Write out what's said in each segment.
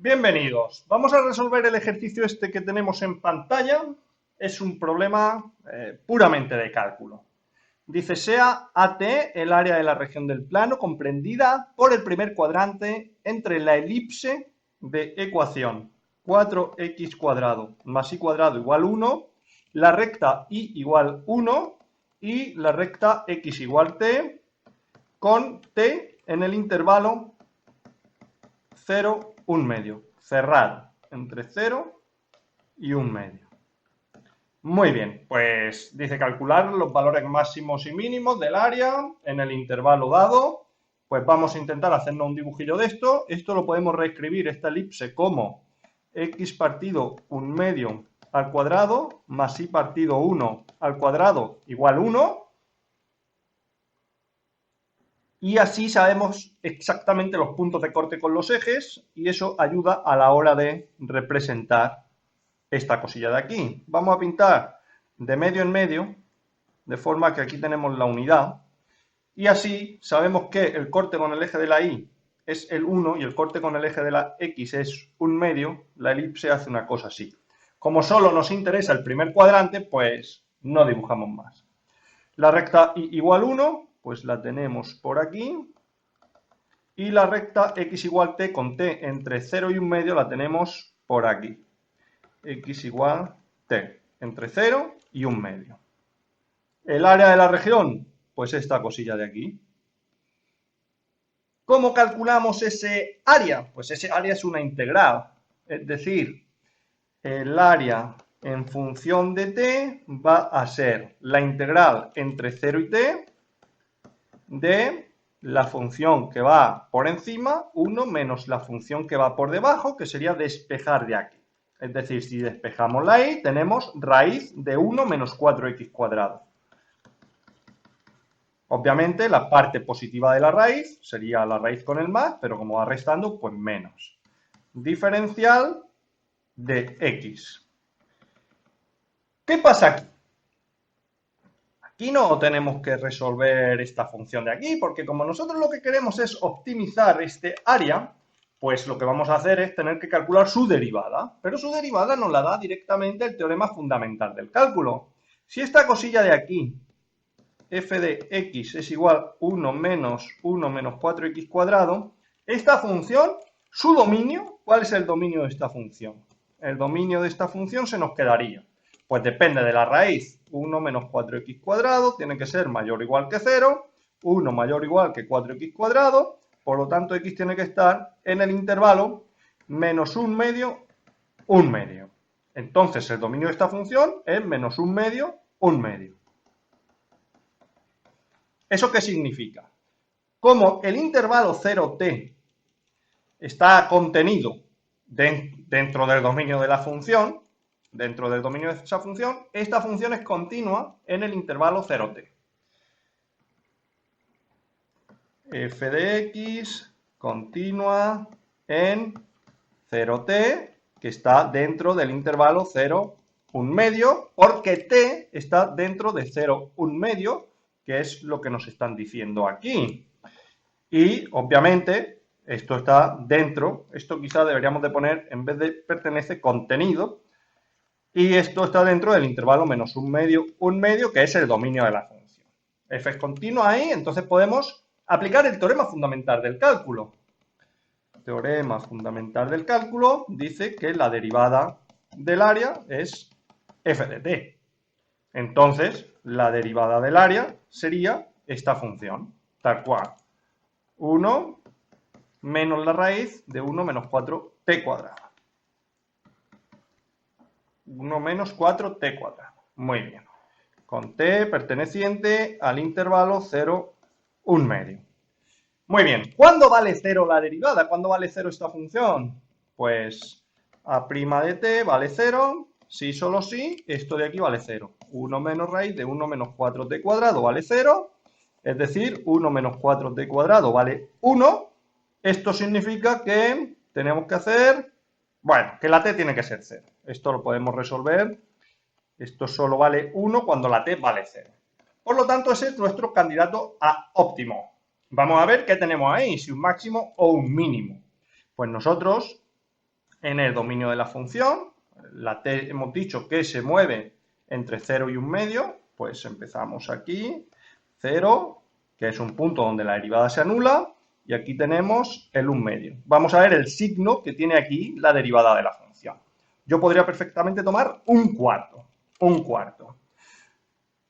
Bienvenidos. Vamos a resolver el ejercicio este que tenemos en pantalla. Es un problema puramente de cálculo. Dice, sea AT el área de la región del plano comprendida por el primer cuadrante entre la elipse de ecuación 4x cuadrado más y cuadrado igual 1, la recta y igual 1 y la recta x igual t con t en el intervalo 0, 1 medio, cerrado entre 0 y 1 medio. Muy bien, pues dice calcular los valores máximos y mínimos del área en el intervalo dado. Pues vamos a intentar hacernos un dibujillo de esto. Esto lo podemos reescribir, esta elipse, como x partido 1 medio al cuadrado más y partido 1 al cuadrado igual 1. Y así sabemos exactamente los puntos de corte con los ejes y eso ayuda a la hora de representar esta cosilla de aquí. Vamos a pintar de medio en medio, de forma que aquí tenemos la unidad, y así sabemos que el corte con el eje de la Y es el 1 y el corte con el eje de la X es 1 medio, la elipse hace una cosa así. Como solo nos interesa el primer cuadrante, pues no dibujamos más. La recta Y igual 1, pues la tenemos por aquí, y la recta X igual T con T entre 0 y 1 medio la tenemos por aquí. X igual T, entre 0 y 1 medio. El área de la región, pues esta cosilla de aquí. ¿Cómo calculamos ese área? Pues ese área es una integral, es decir, el área en función de t va a ser la integral entre 0 y t de la función que va por encima, 1 menos la función que va por debajo, que sería despejar de aquí. Es decir, si despejamos la y, tenemos raíz de 1 menos 4x cuadrado. Obviamente, la parte positiva de la raíz sería la raíz con el más, pero como va restando, pues menos. Diferencial de x. ¿Qué pasa aquí? Aquí no tenemos que resolver esta función de aquí, porque como nosotros lo que queremos es optimizar este área, pues lo que vamos a hacer es tener que calcular su derivada, pero su derivada nos la da directamente el teorema fundamental del cálculo. Si esta cosilla de aquí, f de x es igual 1 menos 4x cuadrado, esta función, su dominio, ¿cuál es el dominio de esta función? El dominio de esta función se nos quedaría, pues depende de la raíz, 1 menos 4x cuadrado tiene que ser mayor o igual que 0, 1 mayor o igual que 4x cuadrado, por lo tanto x tiene que estar en el intervalo menos 1 medio, 1 medio. Entonces el dominio de esta función es menos 1 medio, 1 medio. ¿Eso qué significa? Como el intervalo 0t está contenido dentro del dominio de la función, dentro del dominio de esa función, esta función es continua en el intervalo 0t. F de x continua en 0t, que está dentro del intervalo 0, 1 medio, porque t está dentro de 0, 1 medio, que es lo que nos están diciendo aquí. Y, obviamente, esto está dentro, esto quizá deberíamos de poner, en vez de pertenece, contenido, y esto está dentro del intervalo menos 1 medio, que es el dominio de la función. F es continua ahí, entonces podemos aplicar el teorema fundamental del cálculo. Teorema fundamental del cálculo dice que la derivada del área es f de t. Entonces, la derivada del área sería esta función, tal cual. 1 menos la raíz de 1 menos 4t cuadrado. 1 menos 4t cuadrado. Muy bien. Con t perteneciente al intervalo 0, 1 medio. Muy bien. ¿Cuándo vale 0 la derivada? ¿Cuándo vale 0 esta función? Pues a' de t vale 0, si solo si, esto de aquí vale 0. 1 menos raíz de 1 menos 4t cuadrado vale 0, es decir, 1 menos 4t cuadrado vale 1. Esto significa que tenemos que hacer, bueno, que la t tiene que ser 0. Esto lo podemos resolver. Esto solo vale 1 cuando la t vale 0. Por lo tanto, ese es nuestro candidato a óptimo. Vamos a ver qué tenemos ahí, si un máximo o un mínimo. Pues nosotros en el dominio de la función. La t hemos dicho que se mueve entre 0 y 1/2, pues empezamos aquí, 0, que es un punto donde la derivada se anula, y aquí tenemos el 1/2. Vamos a ver el signo que tiene aquí la derivada de la función. Yo podría perfectamente tomar un cuarto.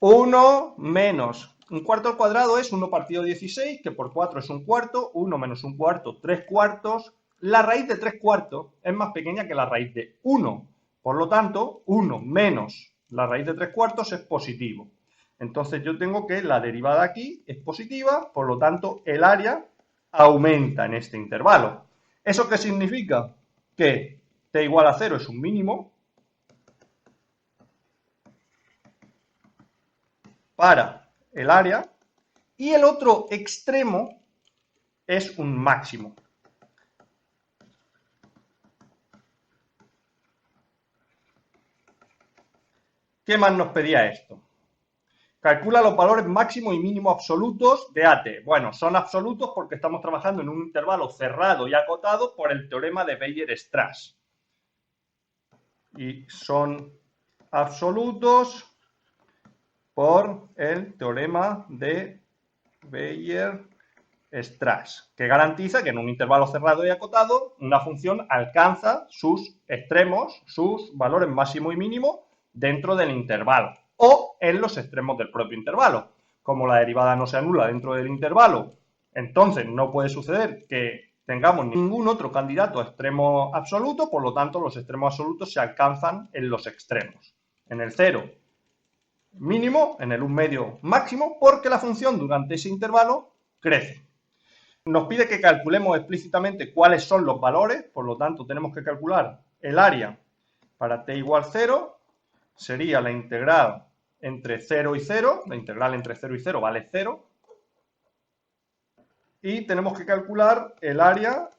1 menos un cuarto al cuadrado es 1 partido 16, que por 4 es un cuarto. 1 menos un cuarto, 3 cuartos. La raíz de 3 cuartos es más pequeña que la raíz de 1. Por lo tanto, 1 menos la raíz de 3 cuartos es positivo. Entonces yo tengo que la derivada aquí es positiva, por lo tanto el área aumenta en este intervalo. ¿Eso qué significa? Que t igual a 0 es un mínimo para el área y el otro extremo es un máximo. ¿Qué más nos pedía esto? Calcula los valores máximo y mínimo absolutos de AT. Bueno, son absolutos porque estamos trabajando en un intervalo cerrado y acotado por el teorema de Weyer-Strass. Y son absolutos por el teorema de Weyer-Strass, que garantiza que en un intervalo cerrado y acotado una función alcanza sus extremos, sus valores máximo y mínimo dentro del intervalo o en los extremos del propio intervalo. Como la derivada no se anula dentro del intervalo, entonces no puede suceder que tengamos ningún otro candidato a extremo absoluto, por lo tanto los extremos absolutos se alcanzan en los extremos, en el 0 mínimo, en el 1/2 máximo, porque la función durante ese intervalo crece. Nos pide que calculemos explícitamente cuáles son los valores, por lo tanto tenemos que calcular el área para t igual 0, sería la integral entre 0 y 0, la integral entre 0 y 0 vale 0, y tenemos que calcular el área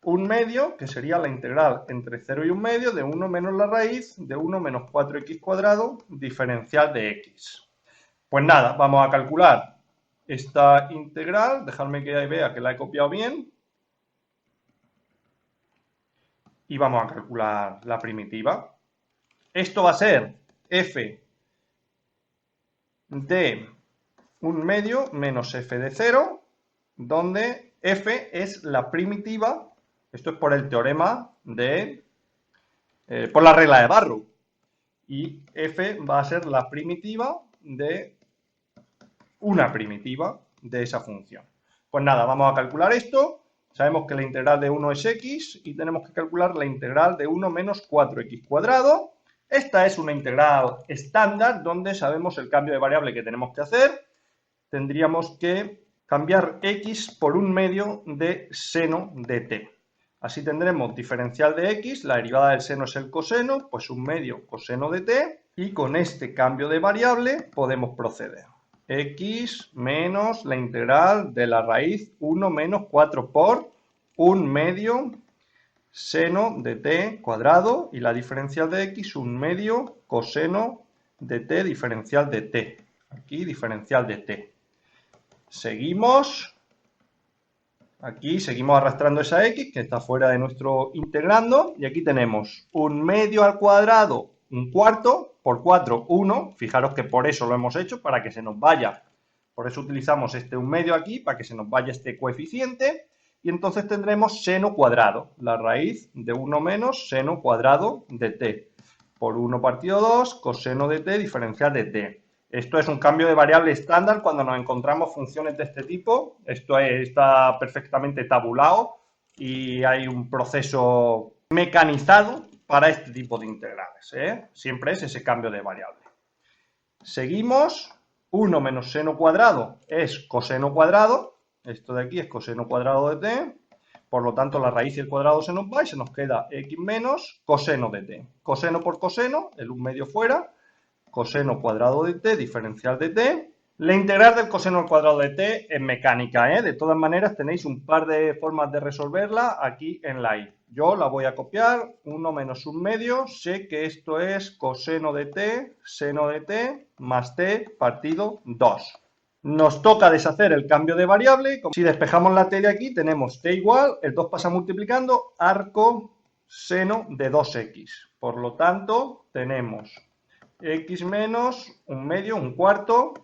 1/2, que sería la integral entre 0 y 1/2 de 1 menos la raíz de 1 menos 4x cuadrado diferencial de x. Pues nada, vamos a calcular esta integral, dejadme que vea que la he copiado bien, y vamos a calcular la primitiva. Esto va a ser f de 1/2 menos f de 0, donde f es la primitiva, esto es por el teorema de, por la regla de Barrow, y f va a ser la primitiva de una primitiva de esa función. Pues nada, vamos a calcular esto. Sabemos que la integral de 1 es x y tenemos que calcular la integral de 1 menos 4x cuadrado. Esta es una integral estándar donde sabemos el cambio de variable que tenemos que hacer. Tendríamos que cambiar x por 1/2 de seno de t. Así tendremos diferencial de x, la derivada del seno es el coseno, pues 1/2 coseno de t, y con este cambio de variable podemos proceder. X menos la integral de la raíz 1 menos 4 por 1/2 seno de t cuadrado, y la diferencial de x 1/2 coseno de t diferencial de t. Aquí diferencial de t. Seguimos. Aquí seguimos arrastrando esa x que está fuera de nuestro integrando, y aquí tenemos 1/2 al cuadrado, un cuarto, por 4, 1. Fijaros que por eso lo hemos hecho, para que se nos vaya. Por eso utilizamos este 1/2 aquí, para que se nos vaya este coeficiente. Y entonces tendremos seno cuadrado, la raíz de 1 menos seno cuadrado de t, por 1 partido 2, coseno de t diferencial de t. Esto es un cambio de variable estándar cuando nos encontramos funciones de este tipo. Esto está perfectamente tabulado y hay un proceso mecanizado para este tipo de integrales, ¿eh? Siempre es ese cambio de variable. Seguimos. 1 menos seno cuadrado es coseno cuadrado. Esto de aquí es coseno cuadrado de t. Por lo tanto, la raíz y el cuadrado se nos va y se nos queda x menos coseno de t. Coseno por coseno, el 1/2 fuera. Coseno cuadrado de t, diferencial de t. La integral del coseno al cuadrado de t es mecánica, ¿eh? De todas maneras, tenéis un par de formas de resolverla aquí en la i. Yo la voy a copiar, 1 menos 1/2, sé que esto es coseno de t, seno de t, más t partido 2. Nos toca deshacer el cambio de variable. Si despejamos la t de aquí, tenemos t igual, el 2 pasa multiplicando, arco seno de 2x. Por lo tanto, tenemos x menos 1/2, 1/4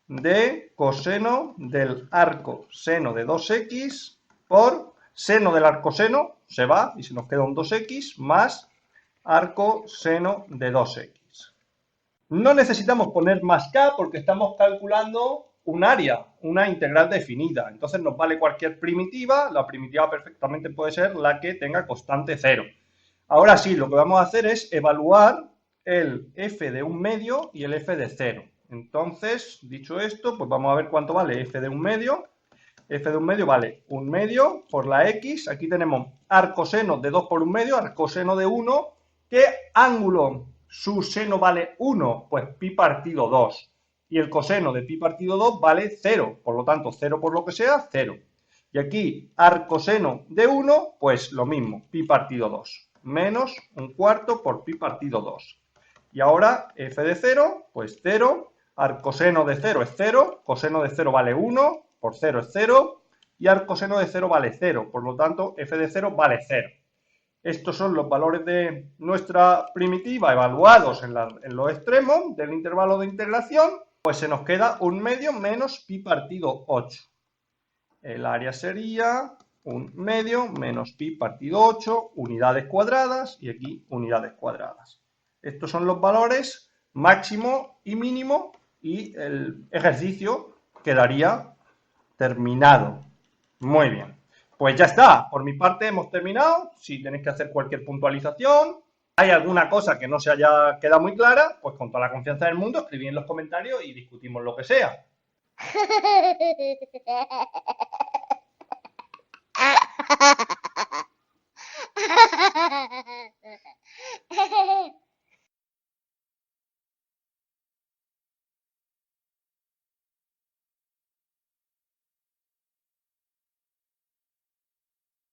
de coseno del arco seno de 2x por seno del arco seno, se va y se nos queda un 2x más arco seno de 2x. No necesitamos poner más k porque estamos calculando un área, una integral definida. Entonces nos vale cualquier primitiva. La primitiva perfectamente puede ser la que tenga constante 0. Ahora sí, lo que vamos a hacer es evaluar el f de 1/2 y el f de 0. Entonces, dicho esto, pues vamos a ver cuánto vale f de 1/2. F de 1/2 vale 1/2 por la x. Aquí tenemos arcoseno de 2 por 1/2, arcoseno de 1. ¿Qué ángulo su seno vale 1? Pues pi partido 2. Y el coseno de pi partido 2 vale 0. Por lo tanto, 0 por lo que sea, 0. Y aquí, arcoseno de 1, pues lo mismo, pi partido 2. Menos 1/4 por pi partido 2. Y ahora, f de 0, pues 0. Arcoseno de 0 es 0. Coseno de 0 vale 1. Por 0 es 0. Y arcoseno de 0 vale 0. Por lo tanto, f de 0 vale 0. Estos son los valores de nuestra primitiva evaluados en los extremos del intervalo de integración. Pues se nos queda 1/2 menos pi partido 8. El área sería 1/2 menos pi partido 8, unidades cuadradas, y aquí unidades cuadradas. Estos son los valores máximo y mínimo, y el ejercicio quedaría terminado. Muy bien. Pues ya está, por mi parte hemos terminado. Si tenéis que hacer cualquier puntualización, hay alguna cosa que no se haya quedado muy clara, pues con toda la confianza del mundo, escribid en los comentarios y discutimos lo que sea.